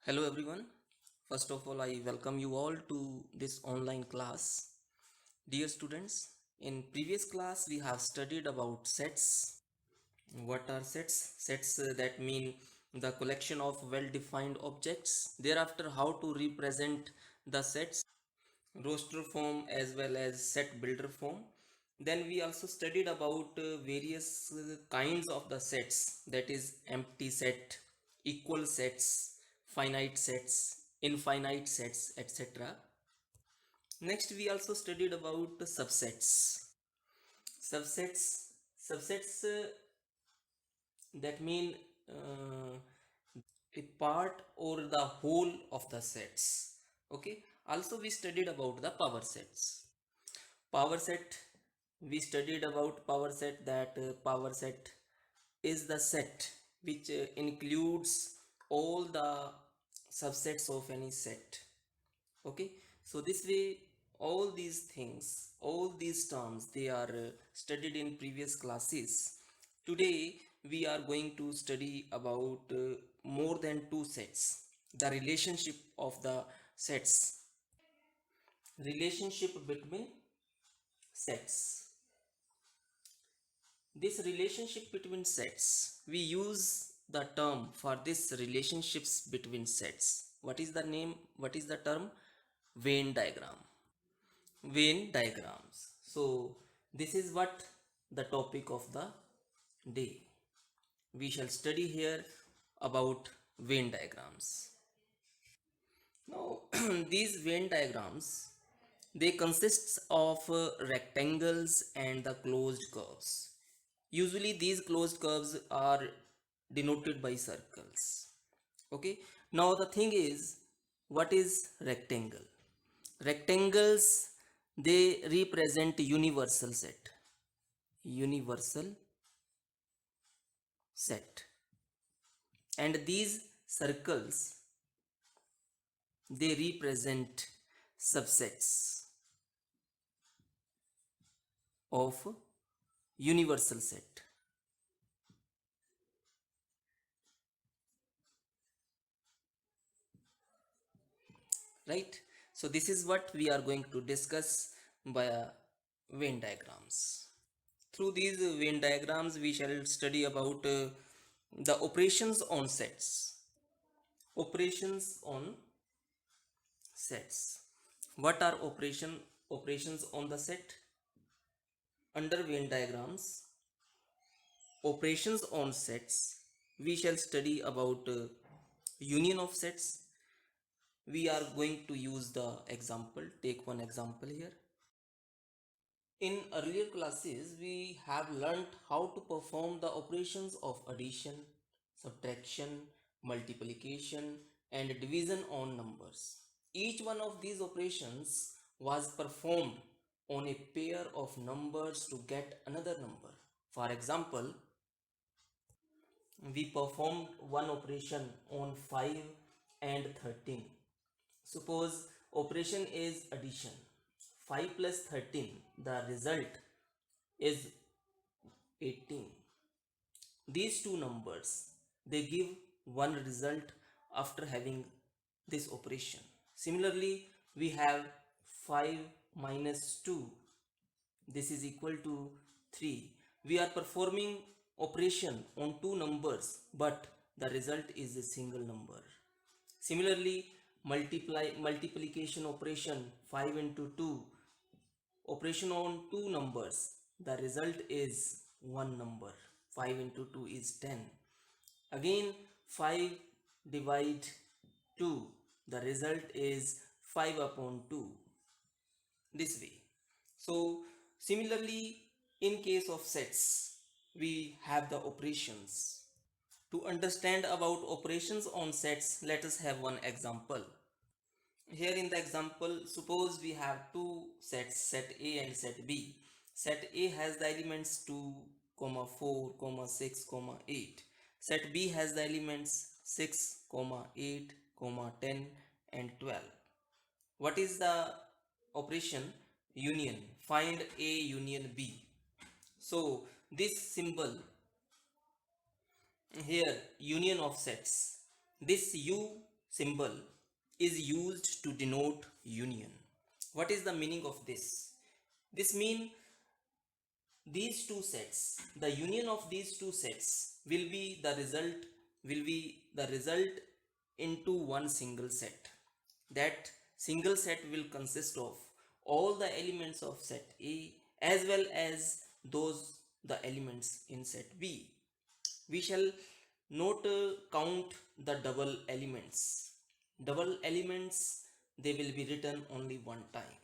Hello everyone. First of all, I welcome you all to this online class. Dear students, in previous class we have studied about sets. What are sets? Sets that mean the collection of well-defined objects. Thereafter, how to represent the sets, roster form as well as set builder form. Then we also studied about various kinds of the sets, that is empty set, equal sets, finite sets, infinite sets, etc. Next we also studied about subsets. Subsets that mean uh, a part or the whole of the sets. Okay, also we studied about the power sets. Power set, we studied about power set, that power set is the set which includes all the subsets of any set. Okay, so this way all these things, all these terms, they are studied in previous classes. Today we are going to study about more than two sets, the relationship of the sets, relationship between sets. This relationship between sets, we use the term for this relationships between sets. What is the name? What is the term? Venn diagram. Venn diagrams. So, this is what the topic of the day. We shall study here about Venn diagrams. Now, these Venn diagrams, they consist of rectangles and the closed curves. Usually these closed curves are denoted by circles. Okay. Now the thing is, what is rectangle? Rectangles, they represent universal set. Universal set. And these circles, they represent subsets of universal set. Right? So this is what we are going to discuss via Venn diagrams. Through these Venn diagrams, we shall study about the operations on sets. Operations on sets. What are operations on the set? Under Venn diagrams, operations on sets, we shall study about union of sets. We are going to use the example. Take one example here. In earlier classes, we have learnt how to perform the operations of addition, subtraction, multiplication, and division on numbers. Each one of these operations was performed on a pair of numbers to get another number. For example, we performed one operation on 5 and 13. Suppose operation is addition. 5 plus 13, the result is 18. These two numbers, they give one result after having this operation. Similarly, we have 5 minus 2, this is equal to 3. We are performing operation on two numbers, but the result is a single number. Similarly, multiplication operation, 5 into 2, operation on two numbers, the result is one number. 5 into 2 is 10. Again, 5 divide 2, the result is 5 upon 2, this way. So similarly, in case of sets, we have the operations. To understand about operations on sets, let us have one example. Here in the example, suppose we have two sets, set A and set B. Set A has the elements 2, 4, 6, 8. Set B has the elements 6, 8, 10 and 12. What is the operation? Union. Find A union B. So this symbol here, union of sets. This U symbol is used to denote union. What is the meaning of this? This means these two sets, the union of these two sets will be the result into one single set. That single set will consist of all the elements of set A as well as those the elements in set B. We shall not count the double elements. Double elements, they will be written only one time.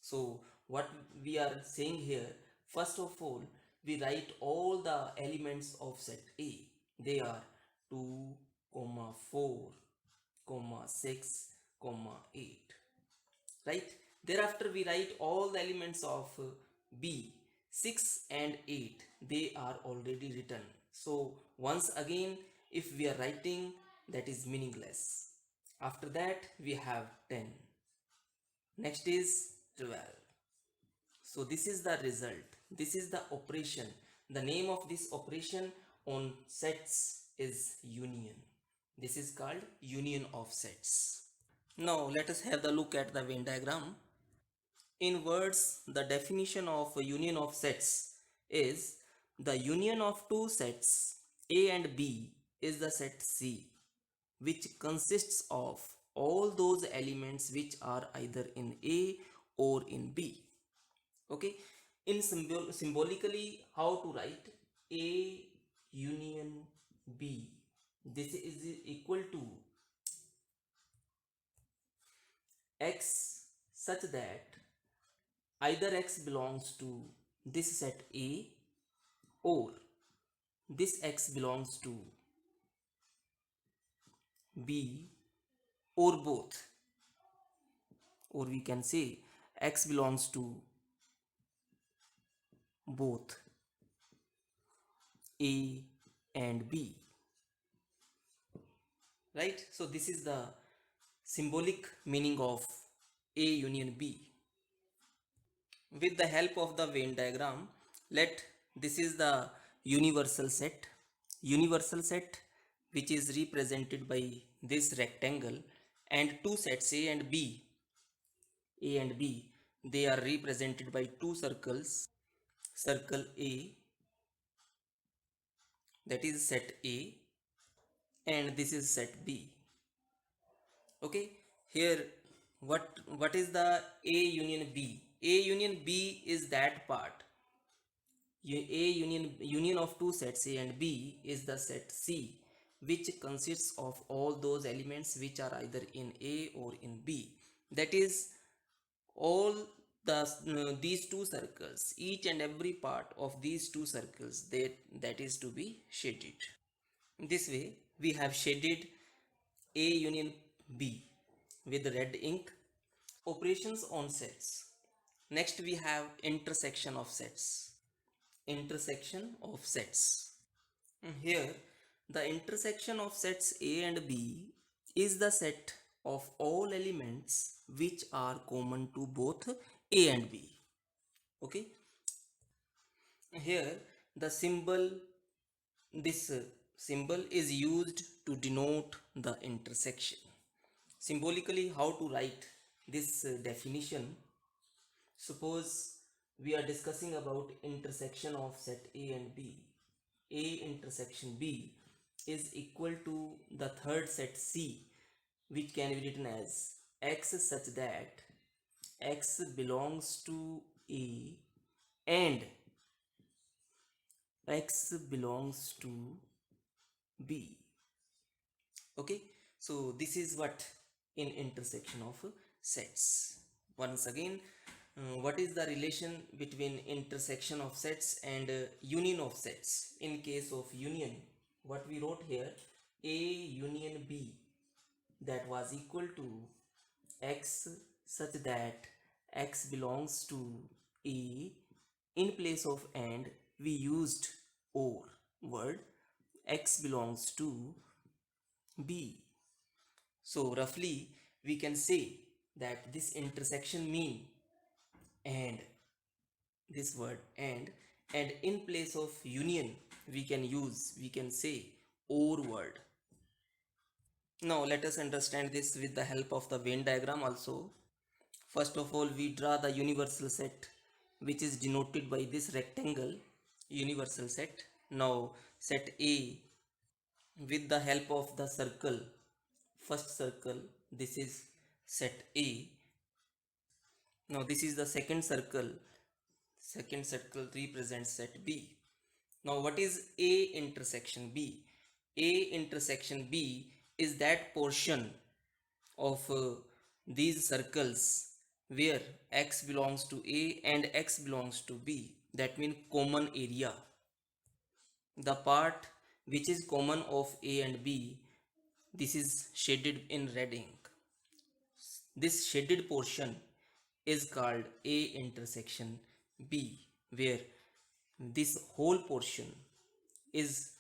So what we are saying here, first of all, we write all the elements of set A. They are 2, 4, 6, 8. Right? Thereafter we write all the elements of B. 6 and 8, they are already written. So once again, if we are writing, that is meaningless. After that we have 10. Next is 12. So this is the result. This is the operation. The name of this operation on sets is union. This is called union of sets. Now let us have the look at the Venn diagram. In words, the definition of a union of sets is the union of two sets A and B is the set C, which consists of all those elements which are either in A or in B. Okay, in symbolically, how to write A union B? This is equal to X such that either X belongs to this set A or this X belongs to B or both, or we can say X belongs to both A and B, right? So this is the symbolic meaning of A union B. With the help of the Venn diagram, this is the universal set. Universal set, which is represented by this rectangle, and two sets A and B, they are represented by two circles. Circle A, that is set A, and this is set B. Okay, here what is the A union B? A union B is that part. A union of two sets A and B is the set C, which consists of all those elements which are either in A or in B. That is all these two circles, each and every part of these two circles, that is to be shaded. This way we have shaded A union B with red ink. Operations on sets. Next we have intersection of sets. Intersection of sets. Here the intersection of sets A and B is the set of all elements which are common to both A and B. Okay, here the this symbol is used to denote the intersection. Symbolically, how to write this definition? Suppose we are discussing about intersection of set A and B. A intersection B is equal to the third set C, which can be written as X such that X belongs to A and X belongs to B. Okay, so this is what in intersection of sets. Once again, what is the relation between intersection of sets and union of sets? In case of union, what we wrote here, A union B, that was equal to X such that X belongs to A. In place of and, we used or word. X belongs to B. So roughly we can say that this intersection mean and, this word and in place of union we can say or word. Now let us understand this with the help of the Venn diagram also. First of all, we draw the universal set, which is denoted by this rectangle, universal set. Now set A with the help of the circle, first circle, this is set A. Now this is the second circle represents set B. Now what is A intersection B? A intersection B is that portion of these circles where x belongs to A and x belongs to B. That means common area. The part which is common of A and B, this is shaded in red ink. This shaded portion is called A intersection B, where this whole portion is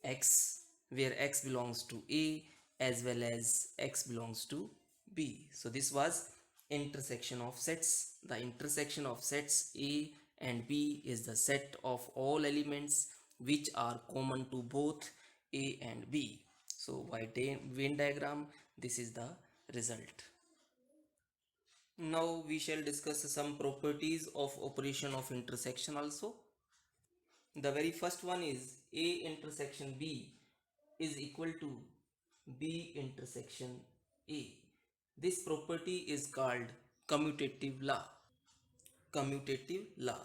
x, where x belongs to A as well as x belongs to B. So this was intersection of sets. The intersection of sets A and B is the set of all elements which are common to both A and B. So by Venn diagram, this is the result. Now we shall discuss some properties of operation of intersection also. The very first one is A intersection B is equal to B intersection A. This property is called commutative law. Commutative law.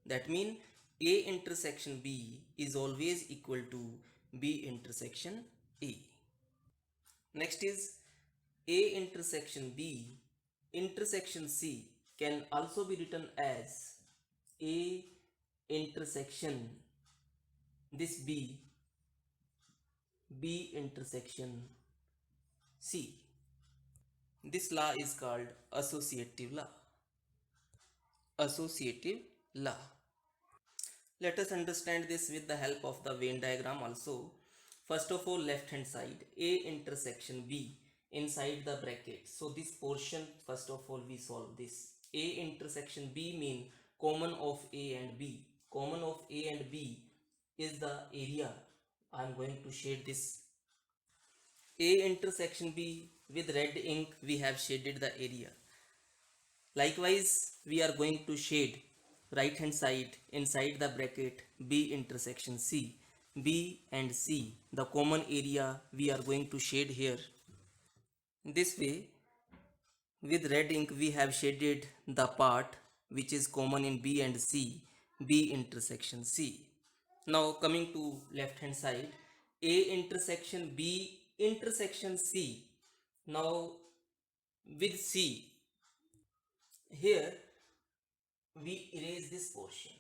That means A intersection B is always equal to B intersection A. Next is A intersection B intersection C can also be written as A intersection this B intersection C. This law is called associative law. Associative law. Let us understand this with the help of the Venn diagram also. First of all, left hand side A intersection B inside the bracket. So this portion, first of all, we solve this. A intersection B mean common of A and B. Common of A and B is the area. I am going to shade this A intersection B with red ink. We have shaded the area. Likewise, we are going to shade right hand side inside the bracket B intersection C. B and C, the common area we are going to shade here. This way, with red ink we have shaded the part which is common in B and C, B intersection C. Now coming to left hand side, A intersection B intersection C. Now with C, here we erase this portion.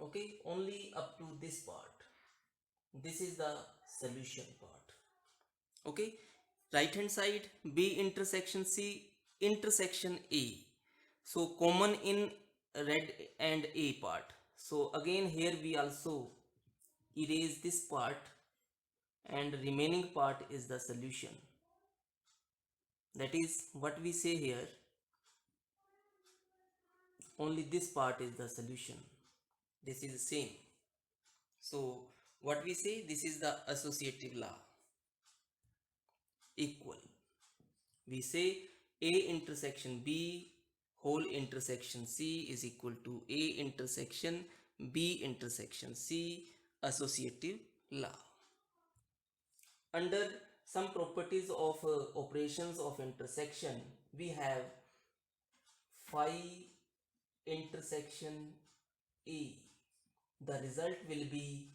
Okay, only up to this part. This is the solution part. Okay, right hand side B intersection C intersection A. So common in red and A part. So again here we also erase this part and remaining part is the solution. That is what we say here. Only this part is the solution. This is the same. So what we say, this is the associative law. Equal. We say A intersection B whole intersection C is equal to A intersection B intersection C, associative law. Under some properties of operations of intersection, we have phi intersection A. The result will be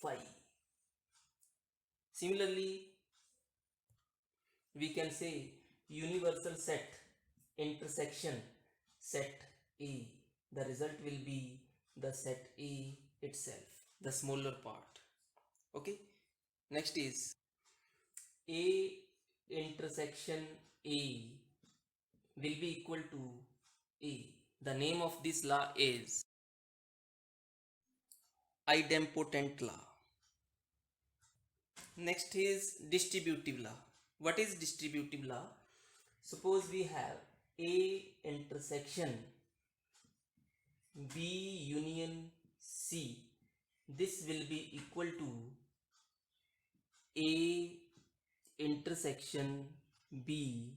phi. Similarly, we can say universal set intersection set A. The result will be the set A itself, the smaller part. Okay. Next is A intersection A will be equal to A. The name of this law is idempotent law. Next is distributive law. What is distributive law? Suppose we have A intersection B union C. This will be equal to A intersection B,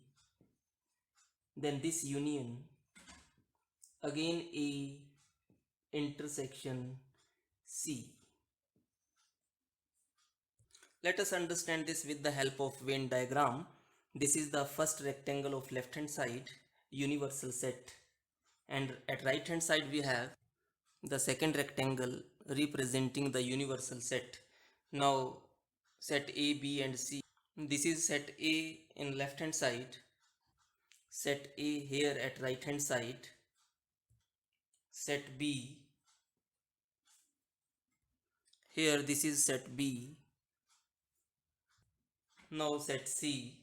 then this union, again A intersection C. Let us understand this with the help of Venn diagram. This is the first rectangle of left hand side, universal set, and at right hand side we have the second rectangle representing the universal set. Now set A, B and C. This is set A in left hand side, set A here at right hand side, set B here, this is set B. Now set C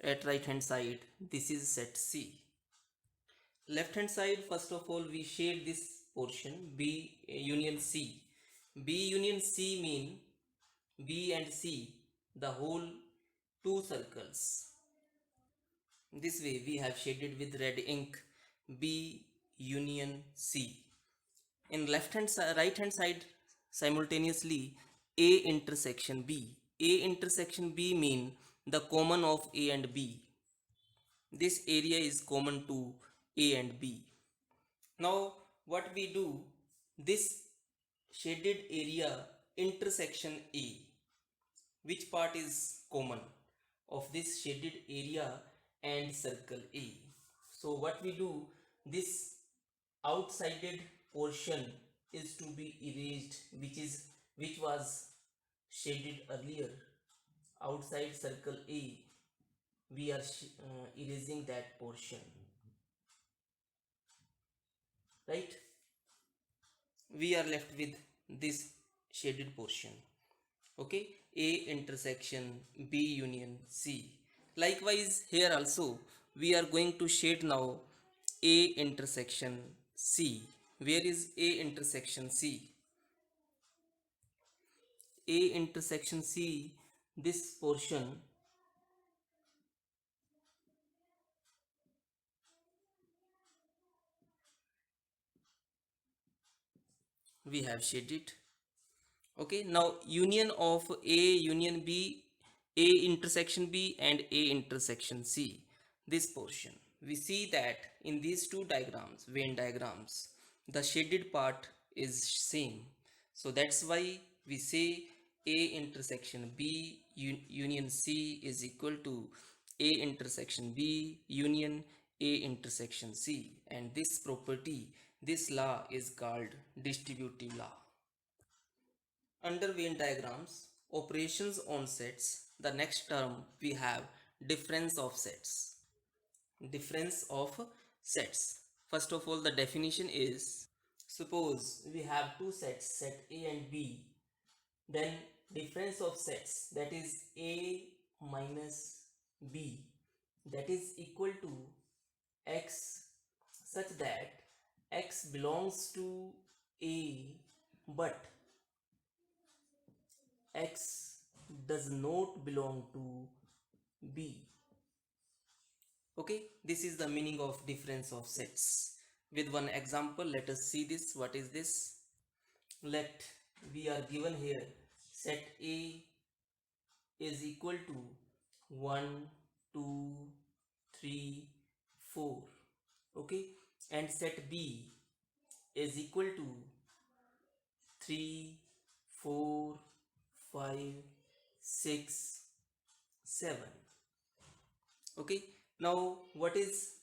at right hand side, this is set C. Left hand side, first of all we shade this portion B union C. B union C mean B and C, the whole two circles. This way we have shaded with red ink B union C. In left hand side, right hand side, simultaneously A intersection B. A intersection B mean the common of A and B. This area is common to A and B. Now what we do, this shaded area intersection A, which part is common of this shaded area and circle A? So what we do, this outsided portion is to be erased, which was shaded earlier. Outside circle A, we are erasing that portion, right? We are left with this shaded portion. Okay, A intersection B union C. Likewise here also we are going to shade now A intersection C. Where is A intersection C? A intersection C, this portion we have shaded. Okay, now union of A union B, A intersection B and A intersection C, this portion, we see that in these two diagrams, Venn diagrams, the shaded part is same. So that's why we say A intersection B union C is equal to A intersection B union A intersection C, and this property, this law is called distributive law. Under Venn diagrams, operations on sets, the next term we have difference of sets. Difference of sets. First of all, the definition is, suppose we have two sets, set A and B, then difference of sets, that is A minus B, that is equal to x, such that x belongs to A but x does not belong to B. Okay, this is the meaning of difference of sets. With one example, let us see this. What is this? Let we are given here set A is equal to 1, 2, 3, 4. Okay, and set B is equal to 3, 4, 5, 6, 7. Okay, now what is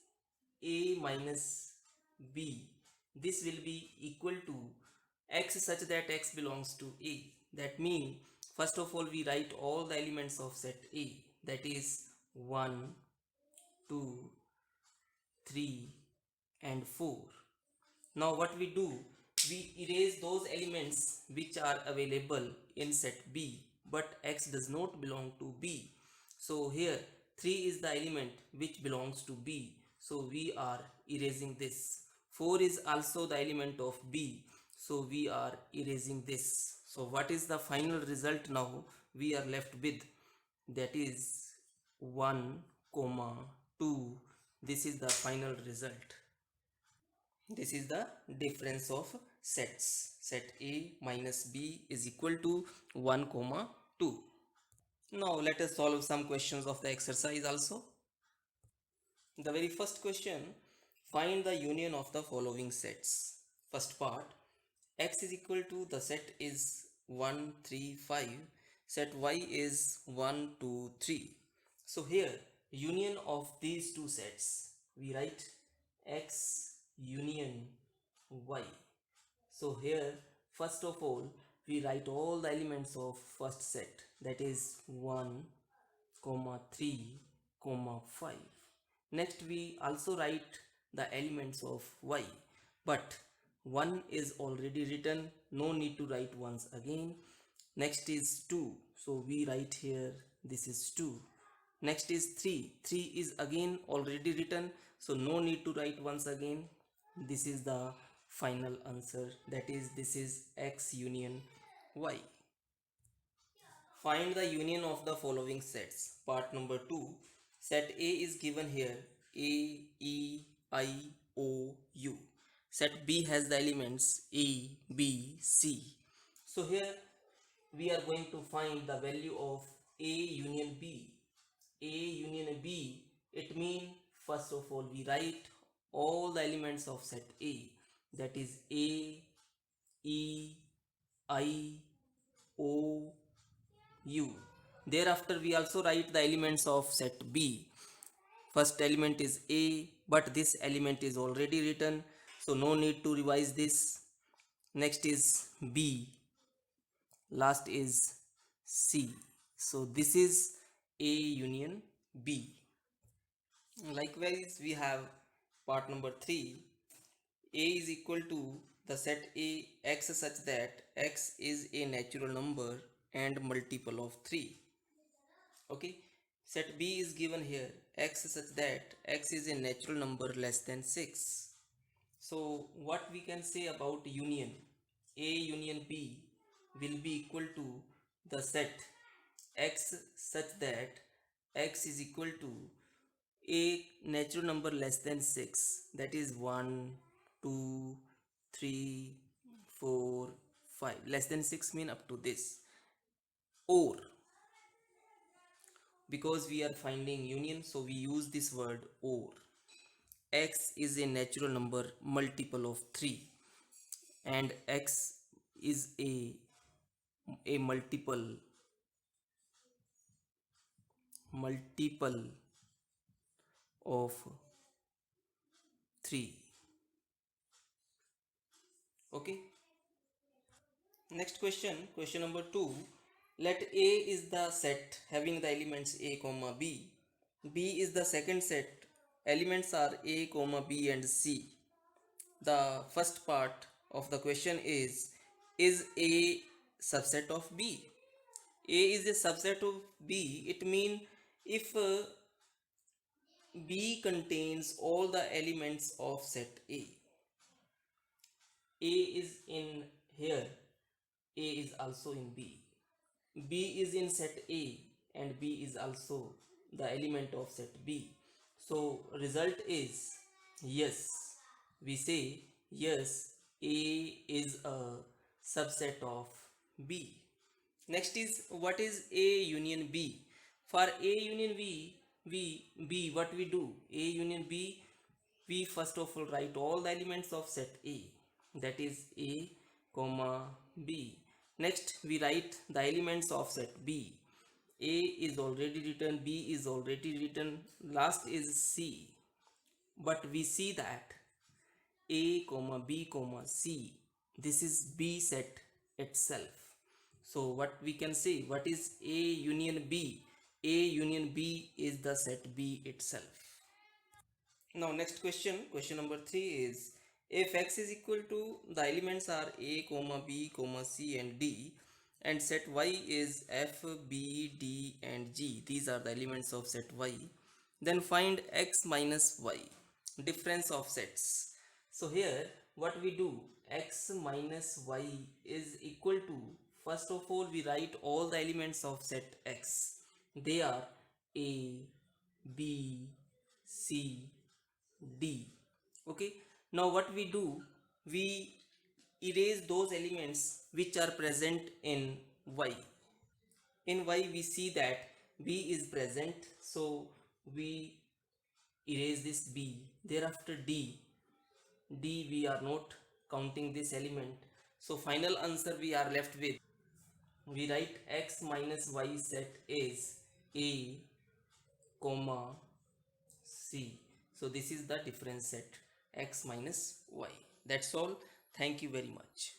A minus B? This will be equal to x such that x belongs to A. That means first of all we write all the elements of set A, that is 1, 2, 3 and 4. Now what we do, we erase those elements which are available in set B but x does not belong to B. So here 3 is the element which belongs to B, so we are erasing this. 4 is also the element of B, so we are erasing this. So what is the final result now we are left with? That is 1, 2. This is the final result. This is the difference of sets. Set A minus B is equal to 1 comma 2. Now let us solve some questions of the exercise also. The very first question, find the union of the following sets. First part, x is equal to, the set is 1 3 5, set y is 1 2 3. So here union of these two sets, we write x union y. So here first of all we write all the elements of first set, that is 1 comma 3 comma 5. Next we also write the elements of y, but 1 is already written, no need to write once again. Next is 2, so we write here this is 2. Next is 3, 3 is again already written, so no need to write once again. This is the final answer, that is this is x union y. Find the union of the following sets. Part number 2. Set A is given here, A, E, I, O, U. Set B has the elements A, B, C. So here we are going to find the value of A union B. A union B, it means first of all we write all the elements of set A, that is A, E, I, O, U. Thereafter we also write the elements of set B. First element is A, but this element is already written, so no need to revise this. Next is B, last is C. So this is A union B. Likewise we have part number 3. A is equal to, the set A x such that x is a natural number and multiple of 3. Okay, set B is given here, x such that x is a natural number less than 6. So what we can say about union, A union B will be equal to the set x such that x is equal to a natural number less than 6, that is 1 2 3 4 5, less than 6 mean up to this, or because we are finding union, so we use this word or. X is a natural number multiple of 3 and x is a multiple of 3. Okay, next question, question number 2. Let A is the set having the elements a comma b. B is the second set, elements are a comma b and c. The first part of the question is A subset of B? A is a subset of B, it means if B contains all the elements of set A is in here, A is also in B. B is in set A and B is also the element of set B. So result is yes. We say yes, A is a subset of B. Next is what is A union B? For A union B, what we do? A union B, we first of all write all the elements of set A, that is A comma B. Next we write the elements of set B. A is already written, B is already written, last is C. But we see that A comma B comma C, this is B set itself. So what we can say, what is A union B? A union B is the set B itself. Now next question, question number 3 is, if x is equal to, the elements are a comma b comma c and d, and set y is f b d and g, these are the elements of set y, then find x minus y, difference of sets. So here what we do, x minus y is equal to, first of all we write all the elements of set x, they are a b c D. Okay, now what we do, we erase those elements which are present in y. In y we see that b is present, so we erase this b. Thereafter d we are not counting this element, so final answer we are left with, we write x minus y set is a comma c. So this is the difference set x minus y. That's all. Thank you very much.